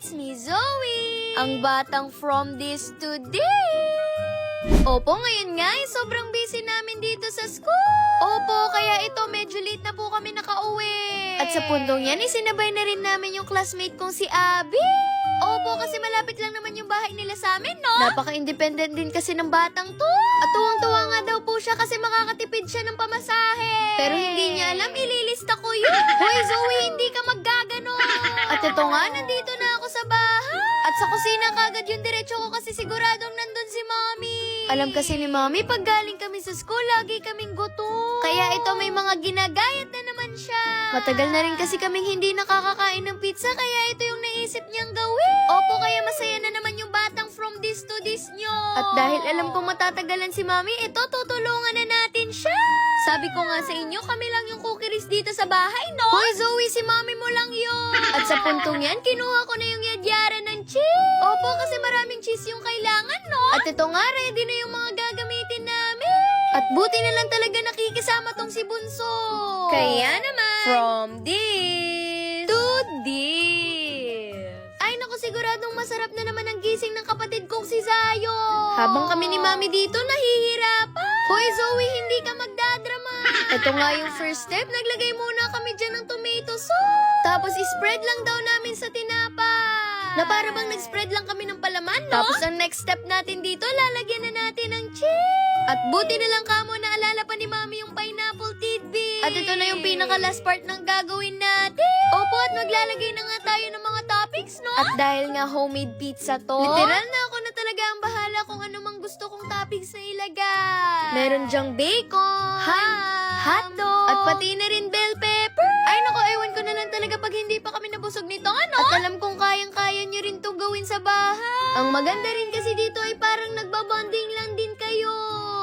it's me, Zoe! Ang batang from this to this! Opo, ngayon nga, sobrang busy namin dito sa school! Opo, kaya ito, medyo late na po kami nakauwi. At sa puntong yan, isinabay na rin namin yung classmate kong si Abby. Opo, kasi malapit lang naman yung bahay nila sa amin, no? Napaka-independent din kasi ng batang to. At tuwang-tuwa nga daw po siya kasi makakatipid siya ng pamasahe. Pero hindi niya alam, ililista ko yun. Hoy, Zoe, hindi ka maggagano. At ito nga, nandito na ako sa bahay. At sa kusina kagad yung diretso ko kasi siguradong nandun si Mommy. Alam kasi ni Mommy, pag galing kami sa school, lagi kaming gutom. Kaya ito may mga ginagayat na naman siya. Matagal na rin kasi kaming hindi nakakakain ng pizza, kaya ito yung naisip niyang gawin. Opo, kaya masaya na naman yung batang from this to this nyo. At dahil alam ko matatagalan si Mommy, ito, tutulungan na natin siya. Sabi ko nga sa inyo, kami lang yung cookies dito sa bahay, no? Hoy, Zoe, si Mommy mo lang yun. At sa puntong yan, kinuha ko na yung yadyara ng cheese. Opo, kasi maraming cheese yung kailangan, no? At ito nga, ready na yung mga gagamitin namin. At buti na lang talaga nakikisama tong si Bunso. Kaya naman, from this to this. Ay naku, siguradong masarap na naman ang gising ng kapatid kong si Zayo. Habang kami ni Mami dito, nahihirapan. Hoy, Zoe, hindi ka magdadrama. Ito nga yung first step, naglagay muna kami dyan ng tomato sauce. Tapos spread lang daw namin sa tinapay. Na para bang nag-spread lang kami ng palaman, no? Tapos ang next step natin dito, lalagyan na natin ng cheese. At buti na lang kamo naalala pa ni Mami yung pineapple tidbit. At ito na yung pinaka-last part ng gagawin natin. Opo, at maglalagay na nga tayo ng mga toppings, no? At dahil nga homemade pizza to, literal na ako na talaga ang bahala kung ano mang gusto kong toppings na ilagay. Meron dyang bacon, ham, hotdog, at pati na rin bell pepper. Ay nako, ewan ko na lang talaga pag hindi pa kami nabusog nito, ano? At alam kong kayang-kaya nyo rin to gawin sa bahay. Ang maganda rin kasi dito ay parang nagbabonding lang din kayo.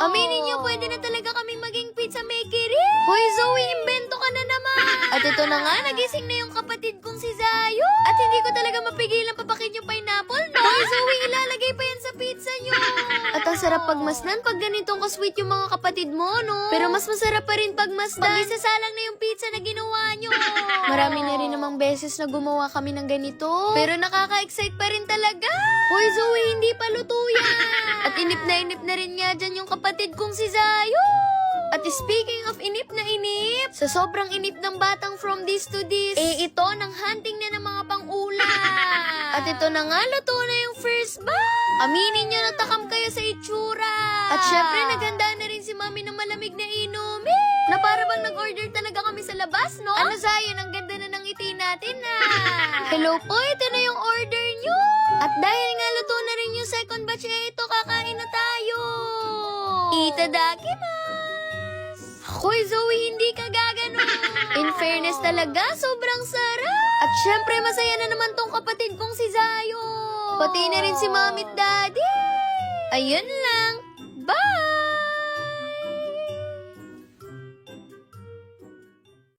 Aminin nyo, pwede na talaga kaming maging pizza maker eh. Hoy, Zoe, imbento ka na naman. At ito na nga, nagising na yung kapatid kong si Zayo. At hindi ko talaga mapigilan papakin yung pineapple, no? Hoy, Zoe, ilalagay pa yan sa pizza nyo. At ang sarap pagmasdan pag ganitong ka-sweet yung mga kapatid mo, no? Pero mas masarap pa rin pagmasdan pag isasalang na yung pizza na ginawa nyo. Marami na rin namang beses na gumawa kami ng ganito. Pero nakaka-excite pa rin talaga. Hoy, Zoe, hindi pa luto yan. At inip na rin nga dyan yung kapatid kong si Zayo. At speaking of inip na inip, sa sobrang inip ng batang from this to this, ito, nang hunting na ng mga pang-ulam. At ito na nga, luto na yung first batch. Aminin nyo, natakam kayo sa itsura. At syempre, naghanda na rin si Mami ng malamig na inumin. Na para bang nag-order talaga kami sa labas, no? Ano, Zayon, ang ganda na ng ngiti natin, na. Hello po, ito na yung order nyo. At dahil nga luto na rin yung second batch, ito, kakain na tayo. Itadakimasu. Hoy, Zoe, hindi ka gagano. In fairness talaga, sobrang sarap. At syempre, masaya na naman tong kapatid kong si Zayo. Pati na rin si Mami at Daddy. Ayun lang.